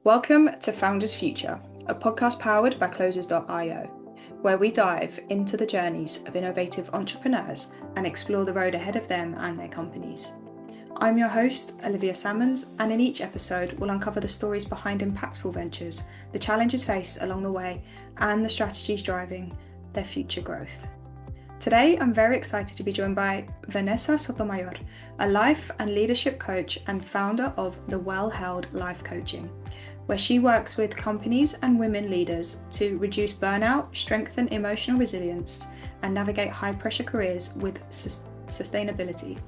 Welcome to Founders Future, a podcast powered by Closers.io, where we dive into the journeys of innovative entrepreneurs and explore the road ahead of them and their companies. I'm your host, Olivia Salmons, and in each episode, we'll uncover the stories behind impactful ventures, the challenges faced along the way, and the strategies driving their future growth. Today, I'm very excited to be joined by Vanessa Sotomayor, a life and leadership coach and founder of the Well Held Life Coaching, where she works with companies and women leaders to reduce burnout, strengthen emotional resilience, and navigate high-pressure careers with sustainability.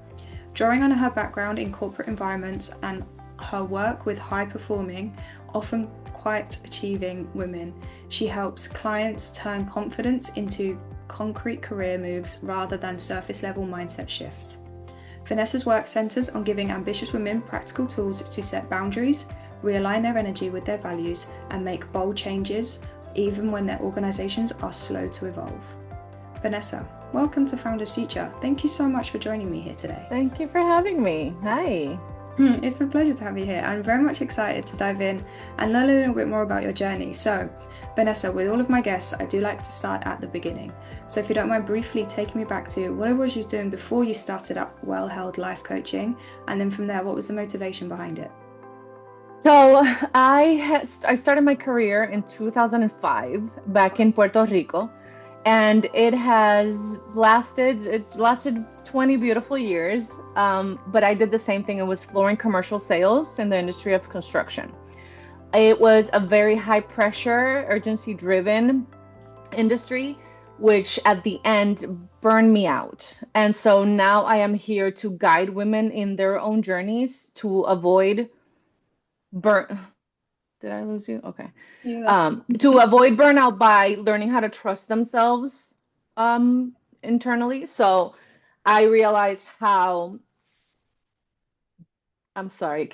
Drawing on her background in corporate environments and her work with high-performing, often quite achieving women, she helps clients turn confidence into concrete career moves rather than surface-level mindset shifts. Vanessa's work centers on giving ambitious women practical tools to set boundaries, realign their energy with their values, and make bold changes even when their organizations are slow to evolve. Vanessa, welcome to Founders Future. Thank you so much for joining me here today. Thank you for having me. Hi. It's a pleasure to have you here. I'm very much excited to dive in and learn a little bit more about your journey. So, Vanessa, with all of my guests, I do like to start at the beginning. So if you don't mind briefly taking me back to what it was you was doing before you started up Well Held Life Coaching, and then from there, what was the motivation behind it? So I started my career in 2005 back in Puerto Rico, and it lasted 20 beautiful years. But I did the same thing. It was flooring commercial sales in the industry of construction. It was a very high pressure, urgency driven industry, which at the end burned me out. And so now I am here to guide women in their own journeys to avoid burn. Did I lose you? Okay. Yeah. To avoid burnout by learning how to trust themselves internally. So I realized how, I'm sorry,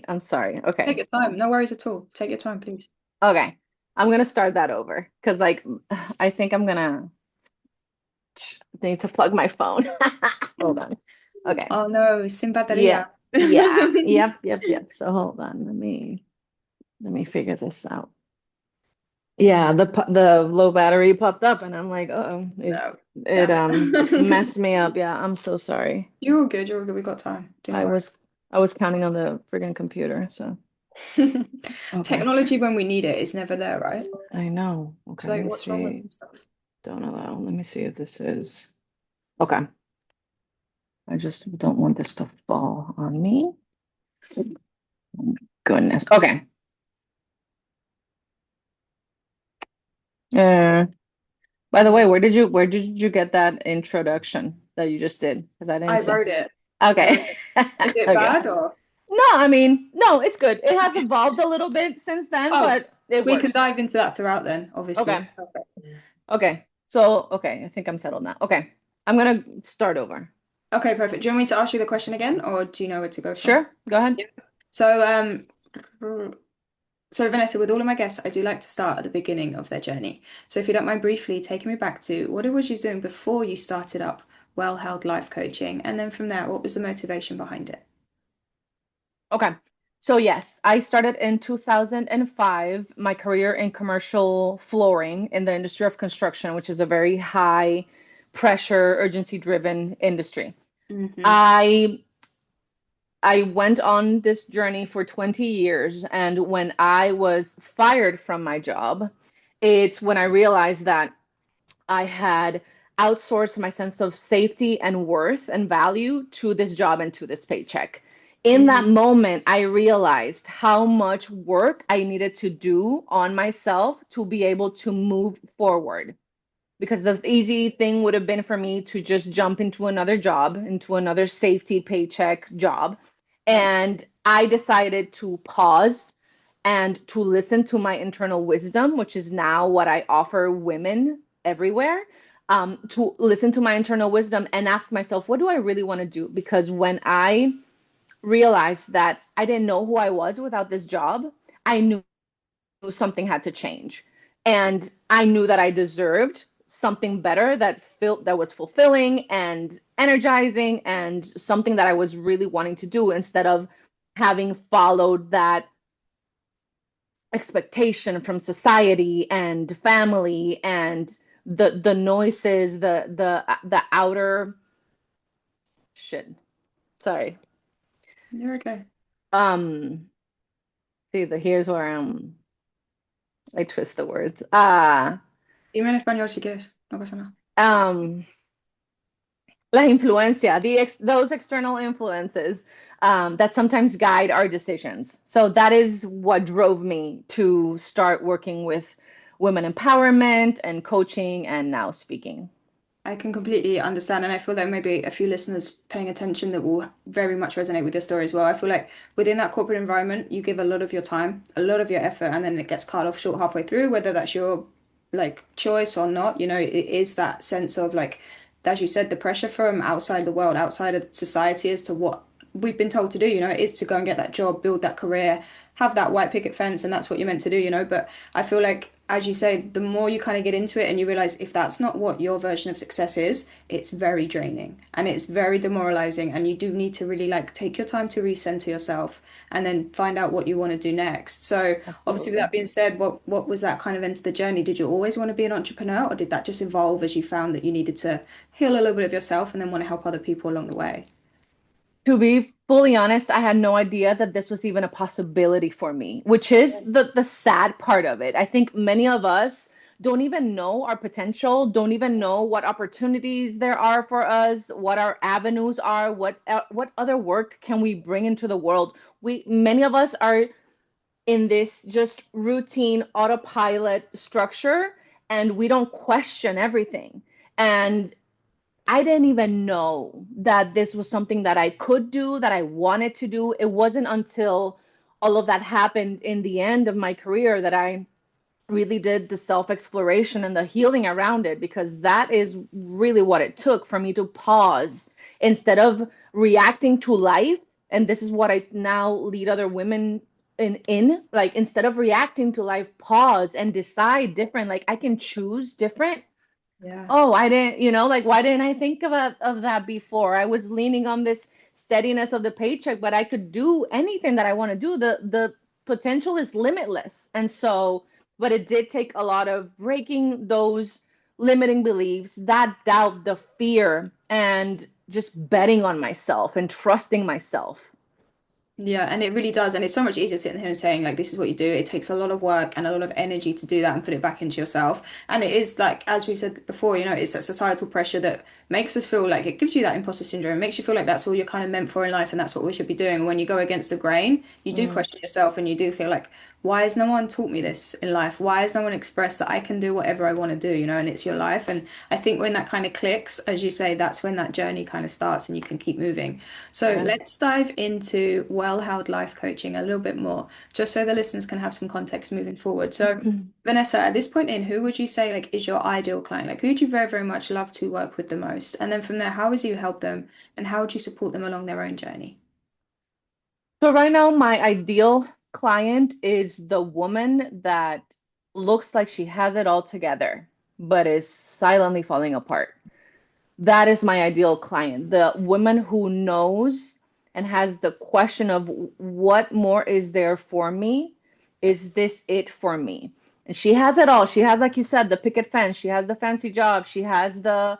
I'm sorry. Take Okay. your time. No worries at all. Take your time, please. Okay. I'm gonna start that over because I think I'm gonna need to plug my phone. Hold on. Okay. Oh no, sin Yeah. batería. Yeah. Yep. So hold on. Let me figure this out. Yeah, the low battery popped up and I'm like, uh-oh, it No, it damn it. messed me up. Yeah, I'm so sorry. You're all good. You're all good. We got time. Do not I worry. was I was counting on the friggin' computer, so okay. Technology when we need it is never there, right? I know. It's Okay, let like, me what's wrong with see. this stuff? Don't allow. Let me see if this is okay. I just don't want this to fall on me. Goodness. Okay. Uh, by the way, where did you get that introduction that you just did? Because I didn't I see. wrote it. I wrote Okay. it. Is it Okay. bad or? No, I mean, no, it's good. It has Okay. evolved a little bit since then, Oh, but it we can works. dive into that throughout then, obviously. Okay. Perfect. Okay. So, okay, I think I'm settled now. Okay. I'm gonna start over. Okay, perfect. Do you want me to ask you the question again, or do you know where to go from? Sure, go ahead. Yeah. So, so Vanessa, with all of my guests, I do like to start at the beginning of their journey. So, if you don't mind briefly taking me back to what it was you was doing before you started up Well Held Life Coaching, and then from there, what was the motivation behind it? Okay. So yes, I started in 2005 my career in commercial flooring in the industry of construction, which is a very high pressure, urgency driven industry. Hmm. I I went on this journey for 20 years, and when I was fired from my job, it's when I realized that I had outsourced my sense of safety and worth and value to this job and to this paycheck. In that Hmm. moment, I realized how much work I needed to do on myself to be able to move forward. Because the easy thing would have been for me to just jump into another job, into another safety paycheck job. Right. And I decided to pause and to listen to my internal wisdom, which is now what I offer women everywhere. To listen to my internal wisdom and ask myself, what do I really want to do? Because when I realized that I didn't know who I was without this job, I knew something had to change. And I knew that I deserved something better that was fulfilling and energizing and something that I was really wanting to do instead of having followed that expectation from society and family and the noises, the outer shit. Sorry. You're okay. Um, see the here's where I twist the words. Dime en español si quieres, no pasa nada. Um, La influencia, those external influences that sometimes guide our decisions. So that is what drove me to start working with women empowerment and coaching and now speaking. I can completely understand, and I feel like maybe a few listeners paying attention that will very much resonate with your story as well. I feel like within that corporate environment, you give a lot of your time, a lot of your effort, and then it gets cut off short halfway through, whether that's your like choice or not. You know, it is that sense of like, as you said, the pressure from outside the world, outside of society as to what we've been told to do, you know, it is to go and get that job, build that career, have that white picket fence, and that's what you're meant to do, you know. But I feel like, as you say, the more you kind of get into it and you realize if that's not what your version of success is, it's very draining and it's very demoralizing. And you do need to really like take your time to recenter yourself and then find out what you want to do next. So, obviously, with Absolutely. that being said, what was that kind of into the journey? Did you always want to be an entrepreneur, or did that just evolve as you found that you needed to heal a little bit of yourself and then want to help other people along the way? To be fully honest, I had no idea that this was even a possibility for me, which is the sad part of it. I think many of us don't even know our potential, don't even know what opportunities there are for us, what our avenues are, what other work can we bring into the world. We Many of us are in this just routine autopilot structure and we don't question everything. And I didn't even know that this was something that I could do, that I wanted to do. It wasn't until all of that happened in the end of my career that I really did the self exploration and the healing around it, because that is really what it took for me to pause instead of reacting to life. And this is what I now lead other women in like, instead of reacting to life, pause and decide different. Like, I can choose different. Yeah. Oh, I didn't, like, why didn't I think of that before? I was leaning on this steadiness of the paycheck, but I could do anything that I want to do. The potential is limitless. And so, but it did take a lot of breaking those limiting beliefs, that doubt, the fear, and just betting on myself and trusting myself. Yeah, and it really does. And it's so much easier sitting here and saying, like, this is what you do. It takes a lot of work and a lot of energy to do that and put it back into yourself. And it is like, as we said before, you know, it's that societal pressure that makes us feel like it gives you that imposter syndrome. It makes you feel like that's all you're kind of meant for in life and that's what we should be doing. And when you go against the grain, you do Mm, question yourself and you do feel like, why has no one taught me this in life? Why has no one expressed that I can do whatever I want to do, you know, and it's your life. And I think when that kind of clicks, as you say, that's when that journey kind of starts and you can keep moving. So yeah. let's dive into well-held life coaching a little bit more, just so the listeners can have some context moving forward. So, Vanessa, at this point in, who would you say like is your ideal client? Like, who would you very, very much love to work with the most? And then from there, how would you help them, and how would you support them along their own journey? So right now, my ideal client is the woman that looks like she has it all together, but is silently falling apart. That is my ideal client. The woman who knows and has the question of what more is there for me? Is this it for me? And she has it all. She has, like you said, the picket fence. She has the fancy job. She has the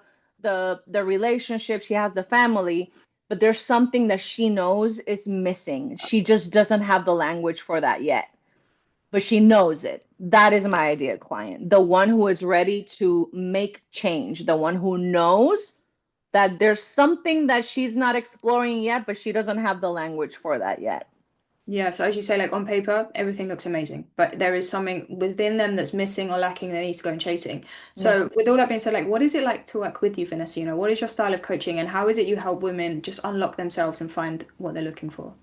relationship. She has the family. But there's something that she knows is missing. She just doesn't have the language for that yet, but she knows it. That is my ideal client. The one who is ready to make change, the one who knows that there's something that she's not exploring yet, but she doesn't have the language for that yet. Yeah, so as you say, like on paper, everything looks amazing, but there is something within them that's missing or lacking they need to go and chasing. Yeah. So, with all that being said, like, what is it like to work with you, Vanessa? You know, what is your style of coaching, and how is it you help women just unlock themselves and find what they're looking for?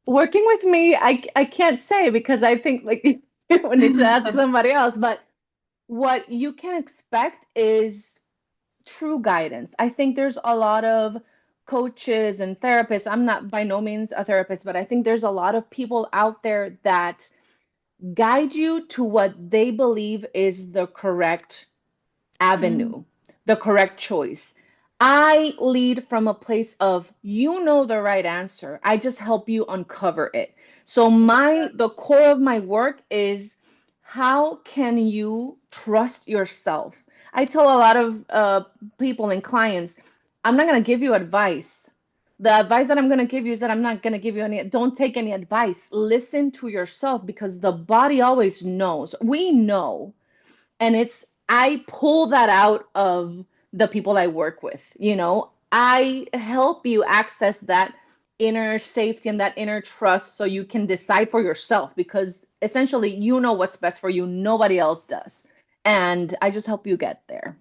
Working with me, I can't say because I think like you would need to ask somebody else, but what you can expect is true guidance. I think there's a lot of coaches and therapists. I'm not by no means a therapist, but I think there's a lot of people out there that guide you to what they believe is the correct Mm. avenue, the correct choice. I lead from a place of, you know, the right answer. I just help you uncover it. So the core of my work is how can you trust yourself? I tell a lot of people and clients, I'm not going to give you advice. The advice that I'm going to give you is that I'm not going to give you any, don't take any advice. Listen to yourself because the body always knows. We know, and it's I pull that out of the people I work with. I help you access that inner safety and that inner trust so you can decide for yourself, because essentially you know what's best for you, nobody else does, and I just help you get there.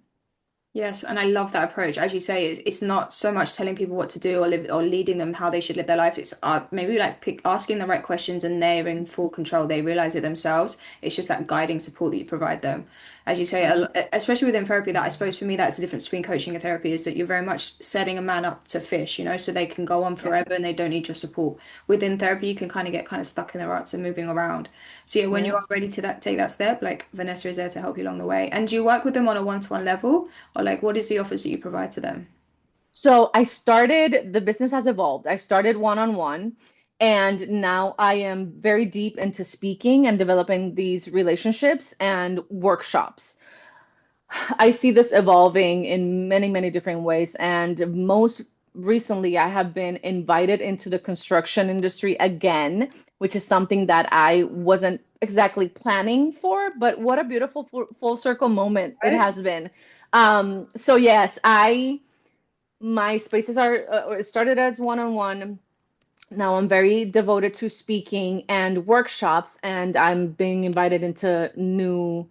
Yes, and I love that approach. As you say, it's not so much telling people what to do or live or leading them how they should live their life. It's maybe like asking the right questions and they're in full control. They realize it themselves. It's just that guiding support that you provide them. As you say, Mhm. especially within therapy, that I suppose for me that's the difference between coaching and therapy is that you're very much setting a man up to fish, so they can go on Yeah. forever and they don't need your support. Within therapy, you can kind of get kind of stuck in the ruts and moving around. So yeah, when you Yeah. are ready to take that step, like Vanessa is there to help you along the way. And do you work with them on a one-to-one level? Or like what is the offers that you provide to them? So the business has evolved. I started one-on-one, and now I am very deep into speaking and developing these relationships and workshops. I see this evolving in many, many different ways. And most recently, I have been invited into the construction industry again, which is something that I wasn't exactly planning for, but what a beautiful full circle moment it Right? has been. So yes, my spaces are it started as one-on-one. Now I'm very devoted to speaking and workshops, and I'm being invited into new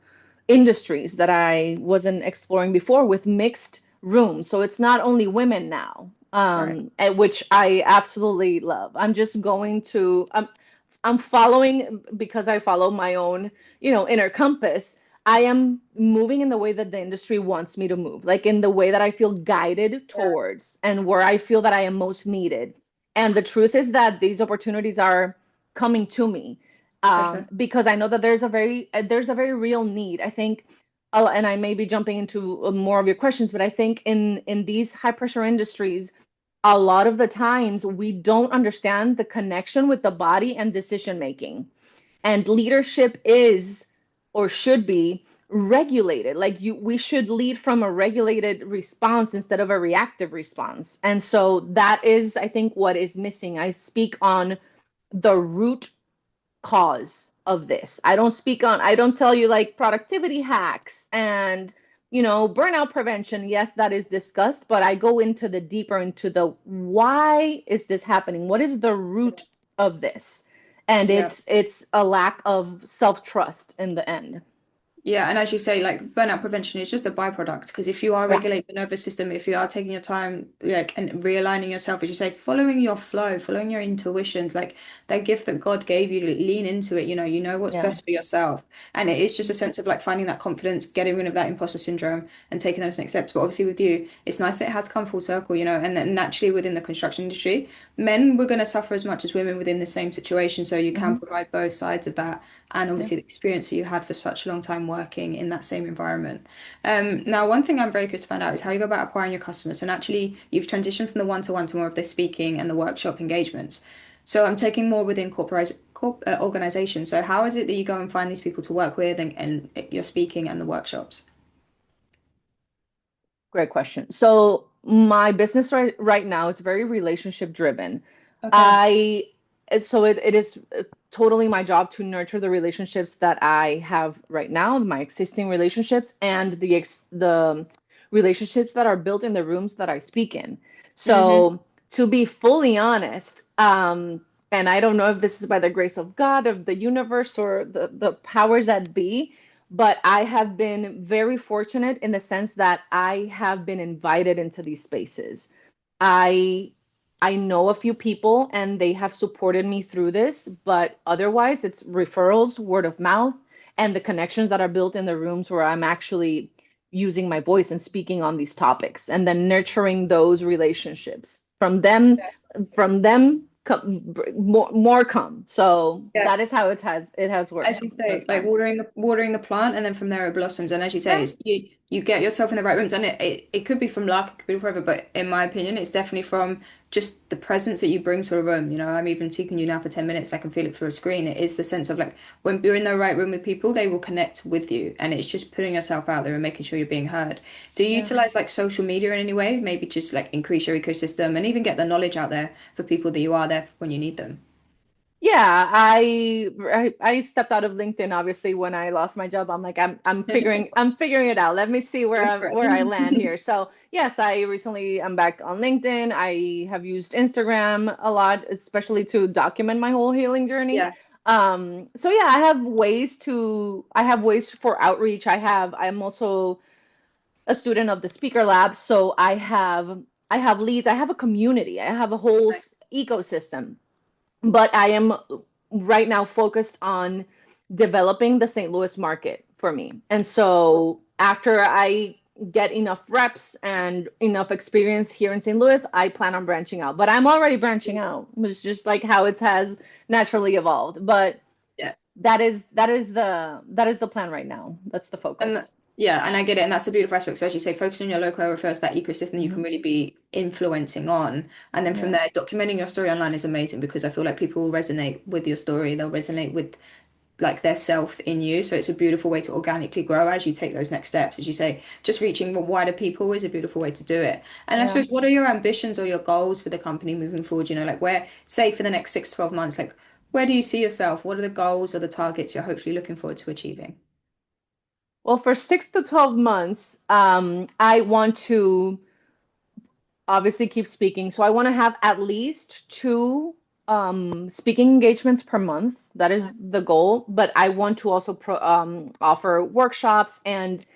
industries that I wasn't exploring before with mixed rooms. So it's not only women now, Right. which I absolutely love. I'm following because I follow my own, inner compass. I am moving in the way that the industry wants me to move, like in the way that I feel guided Yeah, towards and where I feel that I am most needed. And the truth is that these opportunities are coming to me, perfect. because I know that there's a very real need. I think, and I may be jumping into more of your questions, but I think in these high pressure industries, a lot of the times we don't understand the connection with the body and decision making. And leadership is or should be regulated. We should lead from a regulated response instead of a reactive response. And so that is, I think, what is missing. I speak on the root cause of this. I don't tell you like productivity hacks and burnout prevention. Yes, that is discussed, but I go into the deeper into the why is this happening? What is the root of this? And Yeah. it's a lack of self-trust in the end. Yeah, and as you say, like burnout prevention is just a byproduct because if you are Yeah. regulating the nervous system, if you are taking your time, like and realigning yourself, as you say, following your flow, following your intuitions, like that gift that God gave you, lean into it. You know what's Yeah. best for yourself, and it is just a sense of like finding that confidence, getting rid of that imposter syndrome, and taking those next steps. But obviously, with you, it's nice that it has come full circle, and then naturally within the construction industry, men were going to suffer as much as women within the same situation, so you can Hmm. provide both sides of that and Yeah. obviously the experience that you had for such a long time working in that same environment. Now, one thing I'm very curious to find out is how you go about acquiring your customers. So naturally, you've transitioned from the one-to-one to more of the speaking and the workshop engagements. So I'm taking more within organizations. So how is it that you go and find these people to work with and your speaking and the workshops? Great question. So my business right now is very relationship driven. Okay. I so it is totally my job to nurture the relationships that I have right now, my existing relationships, and the relationships that are built in the rooms that I speak in. Mm-hmm. So to be fully honest, and I don't know if this is by the grace of God, of the universe, or the powers that be, but I have been very fortunate in the sense that I have been invited into these spaces. I I know a few people and they have supported me through this, but otherwise it's referrals, word of mouth, and the connections that are built in the rooms where I'm actually using my voice and speaking on these topics and then nurturing those relationships. From them more come. So Yeah. that is how it has As worked you thus say, like far. watering the plant, and then from there it blossoms. And as you say, Yeah. it's you get yourself in the right rooms, and it could be from luck, it could be forever, but in my opinion, it's definitely from just the presence that you bring to a room. I'm even speaking to you now for 10 minutes. I can feel it through a screen. It is the sense of like when you're in the right room with people, they will connect with you. And it's just putting yourself out there and making sure you're being heard. Do you Yeah. utilize like social media in any way? Maybe just like increase your ecosystem and even get the knowledge out there for people that you are there when you need them. Yeah, I stepped out of LinkedIn obviously when I lost my job. I'm like I'm figuring it out. Let me see Go for where I land it. here. So yes, I recently am back on LinkedIn. I have used Instagram a lot, especially to document my whole healing journey. Yeah, So yeah, I have ways for outreach. I'm also a student of the speaker lab, so I have leads. I have a community. I have a whole nice. ecosystem, but I am right now focused on developing the St. Louis market for me. And so after I get enough reps and enough experience here in St. Louis, I plan on branching out. But I'm already branching out. It's just like how it has naturally evolved. But Yeah. that is the plan right now. That's the And focus. yeah, and I get it. And that's the beautiful aspect. So as you say, focus on your local area first, that ecosystem you can Mhm. really be influencing on. And then from Yeah. there, documenting your story online is amazing because I feel like people will resonate with your story. They'll resonate with like their self in you. So it's a beautiful way to organically grow as you take those next steps. As you say, just reaching wider people is a beautiful way to do it. And I Yeah. suppose, what are your ambitions or your goals for the company moving forward? Like where, say for the next 6 to 12 months, like where do you see yourself? What are the goals or the targets you're hopefully looking forward to achieving? Well, for 6 to 12 months, I want to obviously keep speaking. So I want to have at least two speaking engagements per month. That is the goal. But I want to also offer workshops, and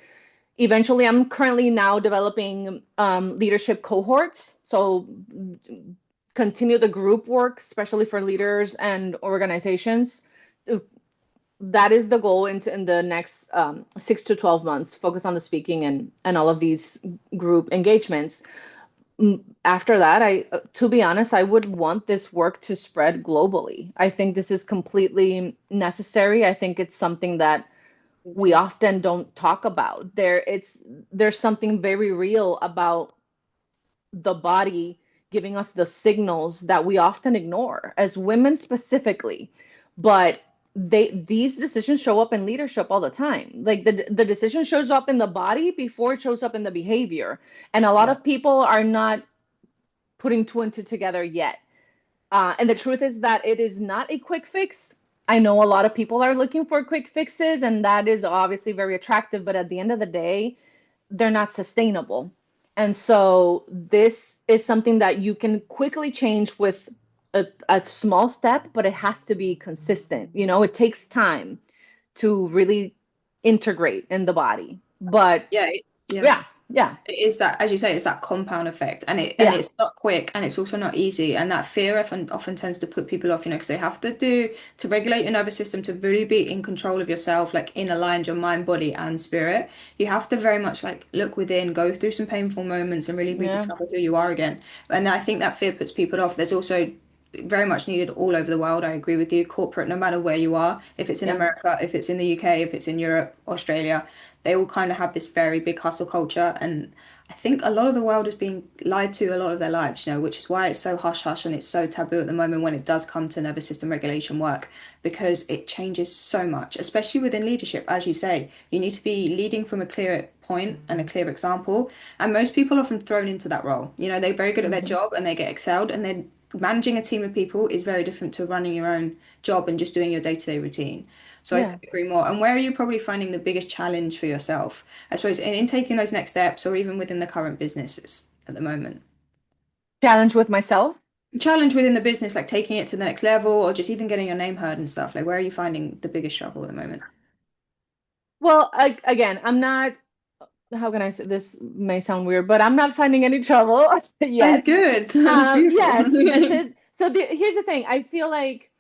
eventually, I'm currently now developing leadership cohorts. So continue the group work, especially for leaders and organizations. That is the goal in the next 6 to 12 months. Focus on the speaking and all of these group engagements. After that, to be honest, I would want this work to spread globally. I think this is completely necessary. I think it's something that Me we too. often don't talk about. There's something very real about the body giving us the signals that we often ignore as women specifically. But these decisions show up in leadership all the time. Like the decision shows up in the body before it shows up in the behavior. And a lot Yeah. of people are not putting two and two together yet. And the truth is that it is not a quick fix. I know a lot of people are looking for quick fixes, and that is obviously very attractive. But at the end of the day, they're not sustainable. And so this is something that you can quickly change with a small step, but it has to be consistent. It takes time to really integrate in the body. But Yeah. Yeah. yeah, yeah, It is that, as you say, it's that compound effect, and yeah, it's not quick, and it's also not easy, and that fear often tends to put people off, because they have to regulate your nervous system to really be in control of yourself, like in aligned your mind, body, and spirit. You have to very much like look within, go through some painful moments, and really yeah, rediscover who you are again. And I think that fear puts people off. There's also very much needed all over the world. I agree with you. Corporate, no matter where you are, if it's in yeah, America, if it's in the UK, if it's in Europe, Australia, they all kind of have this very big hustle culture. And I think a lot of the world is being lied to a lot of their lives, which is why it's so hush hush and it's so taboo at the moment when it does come to nervous system regulation work, because it changes so much, especially within leadership. As you say, you need to be leading from a clear point and a clear example. And most people are often thrown into that role. They're very good at their hmm job and they get excelled, and then managing a team of people is very different to running your own job and just doing your day-to-day routine. So I yeah. could agree more. And where are you probably finding the biggest challenge for yourself, I suppose, in taking those next steps or even within the current businesses at the moment? Challenge with myself. Challenge within the business, like taking it to the next level or just even getting your name heard and stuff. Like, where are you finding the biggest struggle at the moment? Well, again, I'm not. How can I say this? May sound weird, but I'm not finding any trouble That is yet. good. That's beautiful. Yes, this is so. Here's the thing. I feel like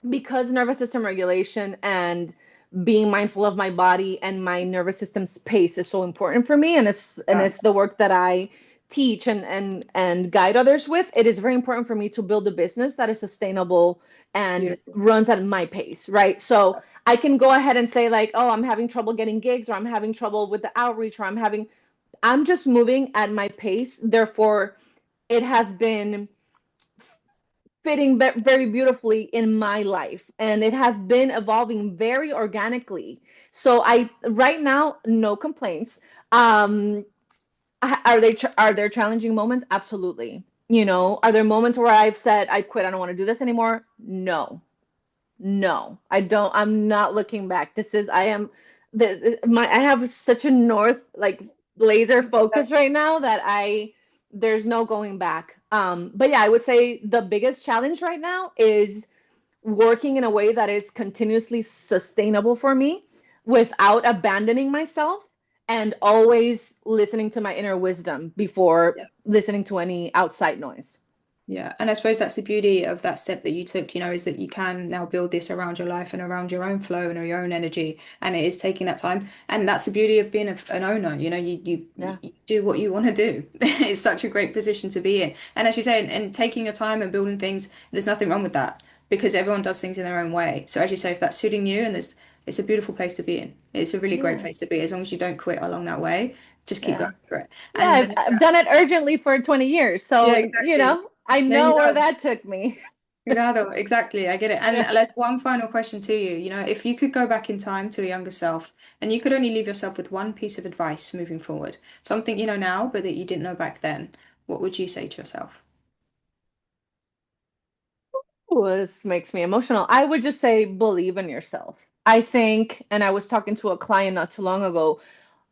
because nervous system regulation and being mindful of my body and my nervous system space is so important for me, and Yeah, it's the work that I teach and guide others with. It is very important for me to build a business that is sustainable and beautiful. runs at my pace, right? So I can go ahead and say like, oh, I'm having trouble getting gigs, or I'm having trouble with the outreach, or I'm just moving at my pace. Therefore, it has been fitting very beautifully in my life, and it has been evolving very organically. So I right now, no complaints. um are there challenging moments? Absolutely. Are there moments where I've said I quit, I don't want to do this anymore? No. No, I don't. I'm not looking back. This is, I am I have such a north, like, laser focus right now that there's no going back. But yeah, I would say the biggest challenge right now is working in a way that is continuously sustainable for me without abandoning myself, and always listening to my inner wisdom before Yeah. listening to any outside noise. Yeah, and I suppose that's the beauty of that step that you took, is that you can now build this around your life and around your own flow and your own energy, and it is taking that time. And that's the beauty of being an owner. Yeah. You do what you want to do. It's such a great position to be in. And as you say, and taking your time and building things, there's nothing wrong with that because everyone does things in their own way. So as you say, if that's suiting you, and it's a beautiful place to be in. It's a really great Yeah. place to be as long as you don't quit along that way. Just keep going Yeah. for it. Yeah, And I've done it urgently for 20 years. yeah, So, exactly. I No, you know where have. that took me. Claro, exactly. I get it. And Yeah. there's one final question to you. If you could go back in time to a younger self and you could only leave yourself with one piece of advice moving forward, something you know now, but that you didn't know back then, what would you say to yourself? Ooh, this makes me emotional. I would just say believe in yourself. I think, and I was talking to a client not too long ago,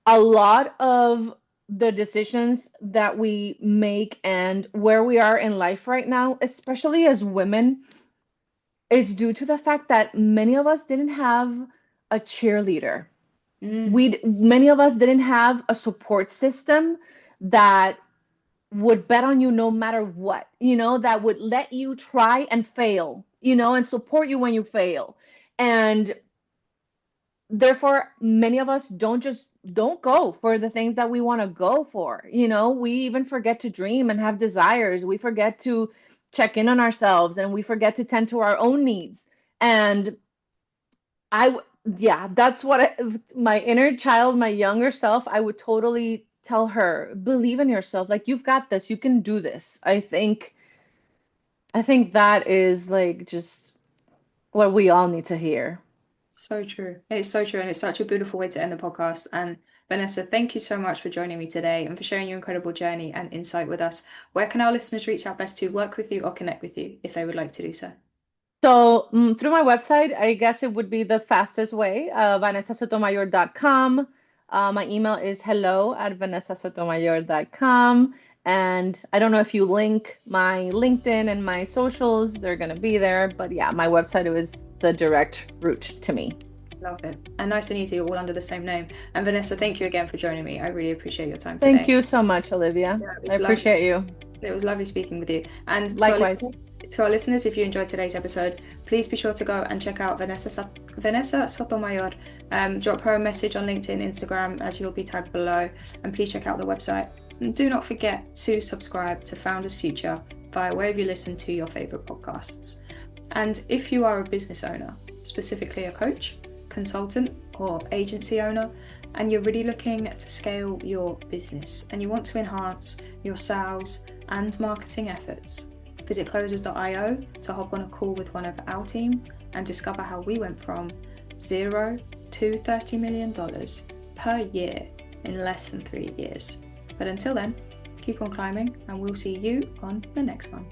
a lot of the decisions that we make and where we are in life right now, especially as women, is due to the fact that many of us didn't have a cheerleader. Mm, Many of us didn't have a support system that would bet on you no matter what, that would let you try and fail, and support you when you fail. And therefore, many of us don't go for the things that we want to go for. We even forget to dream and have desires. We forget to check in on ourselves, and we forget to tend to our own needs. And yeah, that's what my inner child, my younger self, I would totally tell her, believe in yourself. Like, you've got this. You can do this. I think that is like just what we all need to hear. so true. It's so true. And it's such a beautiful way to end the podcast. And Vanessa, thank you so much for joining me today and for sharing your incredible journey and insight with us. Where can our listeners reach out best to work with you or connect with you if they would like to do so? So, through my website, I guess it would be the fastest way, vanessasotomayor.com. My email is hello@vanessasotomayor.com. And I don't know if you link my LinkedIn and my socials, they're going to be there. But yeah, my website was the direct route to me. Love it. And nice and easy, all under the same name. And Vanessa, thank you again for joining me. I really appreciate your time Thank today. you so much, Olivia. Yeah, it I was lovely. appreciate you. It was lovely speaking with you. And Likewise. to our listeners, if you enjoyed today's episode, please be sure to go and check out Vanessa Sotomayor. Drop her a message on LinkedIn, Instagram, as you'll be tagged below. And please check out the website. And do not forget to subscribe to Founders Future via wherever you listen to your favorite podcasts. And if you are a business owner, specifically a coach, consultant, or agency owner, and you're really looking to scale your business and you want to enhance your sales and marketing efforts, visit closers.io to hop on a call with one of our team and discover how we went from $0 to $30 million per year in less than 3 years. But until then, keep on climbing and we'll see you on the next one.